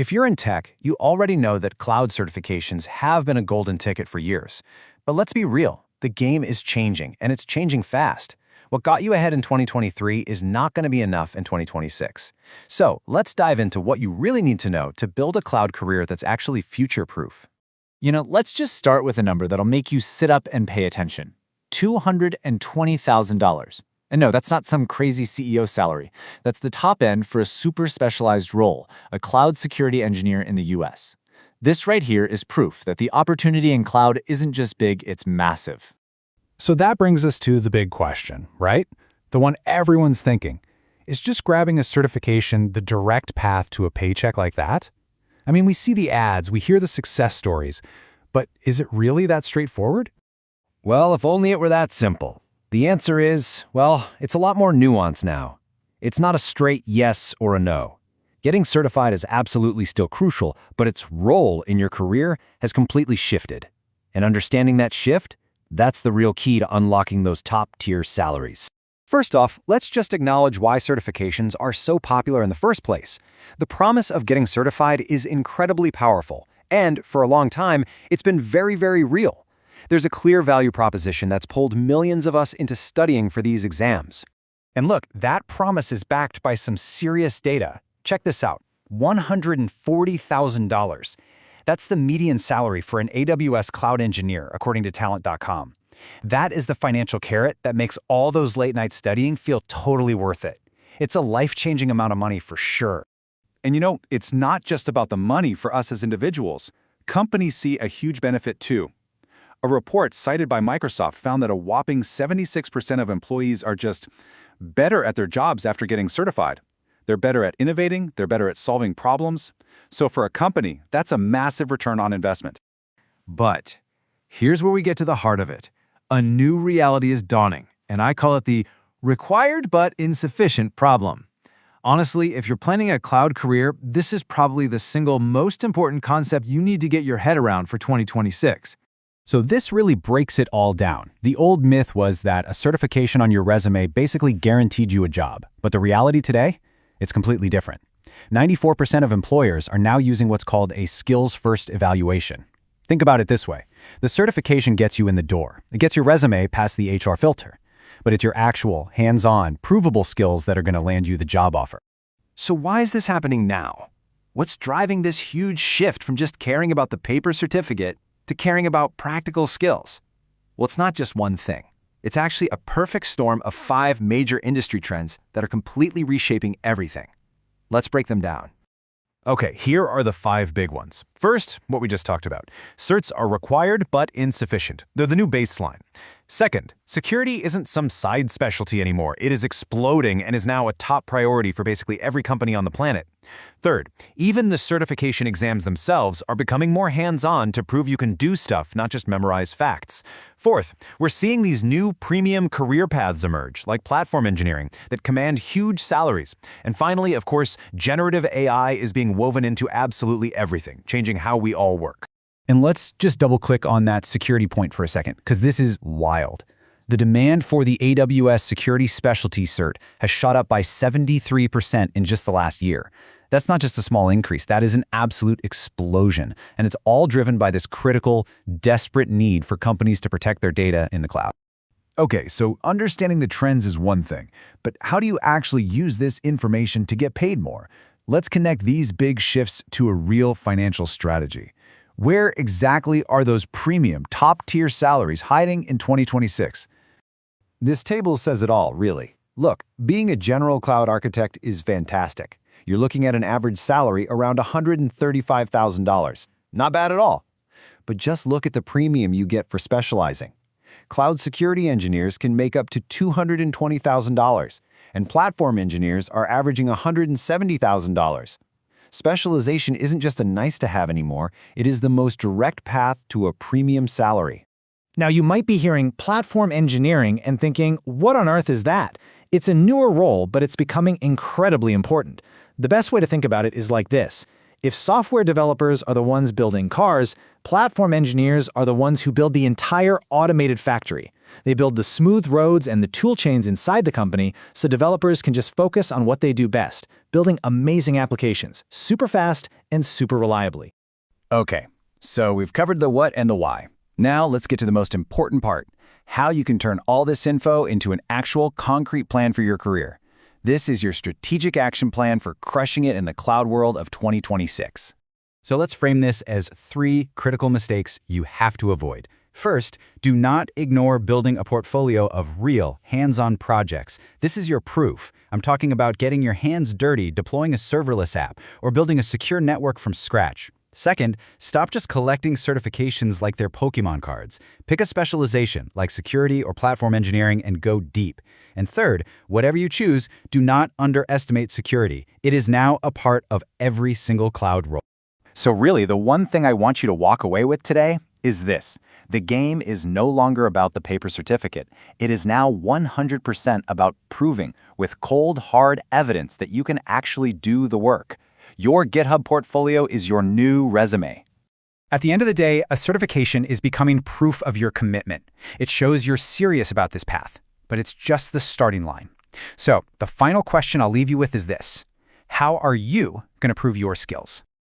If you're in tech, you already know that cloud certifications have been a golden ticket for years. But let's be real, the game is changing, and it's changing fast. What got you ahead in 2023 is not going to be enough in 2026. So let's dive into what you really need to know to build a cloud career that's actually future-proof. Let's just start with a number that'll make you sit up and pay attention. $220,000. And no, that's not some crazy CEO salary. That's the top end for a super specialized role, a cloud security engineer in the US. This right here is proof that the opportunity in cloud isn't just big, it's massive. So that brings us to the big question, right? The one everyone's thinking. Is just grabbing a certification the direct path to a paycheck like that? I mean, we see the ads, we hear the success stories, but is it really that straightforward? Well, if only it were that simple. The answer is, well, it's a lot more nuanced now. It's not a straight yes or a no. Getting certified is absolutely still crucial, but its role in your career has completely shifted. And understanding that shift, that's the real key to unlocking those top-tier salaries. First off, let's just acknowledge why certifications are so popular in the first place. The promise of getting certified is incredibly powerful, and for a long time, it's been very, very real. There's a clear value proposition that's pulled millions of us into studying for these exams. And look, that promise is backed by some serious data. Check this out, $140,000. That's the median salary for an AWS Cloud engineer, according to Talent.com. That is the financial carrot that makes all those late-night studying feel totally worth it. It's a life-changing amount of money for sure. And it's not just about the money for us as individuals. Companies see a huge benefit too. A report cited by Microsoft found that a whopping 76% of employees are just better at their jobs after getting certified. They're better at innovating, they're better at solving problems. So for a company, that's a massive return on investment. But here's where we get to the heart of it. A new reality is dawning, and I call it the required but insufficient problem. Honestly, if you're planning a cloud career, this is probably the single most important concept you need to get your head around for 2026. So this really breaks it all down. The old myth was that a certification on your resume basically guaranteed you a job. But the reality today? It's completely different. 94% of employers are now using what's called a skills-first evaluation. Think about it this way. The certification gets you in the door. It gets your resume past the HR filter. But it's your actual, hands-on, provable skills that are going to land you the job offer. So why is this happening now? What's driving this huge shift from just caring about the paper certificate to caring about practical skills? Well, it's not just one thing. It's actually a perfect storm of 5 major industry trends that are completely reshaping everything. Let's break them down. Okay, here are the 5 big ones. First, what we just talked about. Certs are required but insufficient. They're the new baseline. Second, security isn't some side specialty anymore. It is exploding and is now a top priority for basically every company on the planet. Third, even the certification exams themselves are becoming more hands-on to prove you can do stuff, not just memorize facts. Fourth, we're seeing these new premium career paths emerge, like platform engineering, that command huge salaries. And finally, of course, generative AI is being woven into absolutely everything, changing how we all work. And let's just double-click on that security point for a second, because this is wild. The demand for the AWS Security Specialty Cert has shot up by 73% in just the last year. That's not just a small increase, that is an absolute explosion. And it's all driven by this critical, desperate need for companies to protect their data in the cloud. Okay, so understanding the trends is one thing, but how do you actually use this information to get paid more? Let's connect these big shifts to a real financial strategy. Where exactly are those premium, top-tier salaries hiding in 2026? This table says it all, really. Look, being a general cloud architect is fantastic. You're looking at an average salary around $135,000. Not bad at all. But just look at the premium you get for specializing. Cloud security engineers can make up to $220,000, and platform engineers are averaging $170,000. Specialization isn't just a nice-to-have anymore, it is the most direct path to a premium salary. Now, you might be hearing platform engineering and thinking, what on earth is that? It's a newer role, but it's becoming incredibly important. The best way to think about it is like this. If software developers are the ones building cars, platform engineers are the ones who build the entire automated factory. They build the smooth roads and the tool chains inside the company so developers can just focus on what they do best, building amazing applications, super fast and super reliably. Okay, so we've covered the what and the why. Now let's get to the most important part, how you can turn all this info into an actual concrete plan for your career. This is your strategic action plan for crushing it in the cloud world of 2026. So let's frame this as 3 critical mistakes you have to avoid. First, do not ignore building a portfolio of real, hands-on projects. This is your proof. I'm talking about getting your hands dirty, deploying a serverless app, or building a secure network from scratch. Second, stop just collecting certifications like they're Pokemon cards. Pick a specialization, like security or platform engineering, and go deep. And third, whatever you choose, do not underestimate security. It is now a part of every single cloud role. So really, the one thing I want you to walk away with today is this. The game is no longer about the paper certificate. It is now 100% about proving with cold, hard evidence that you can actually do the work. Your GitHub portfolio is your new resume. At the end of the day, a certification is becoming proof of your commitment. It shows you're serious about this path, but it's just the starting line. So the final question I'll leave you with is this. How are you going to prove your skills?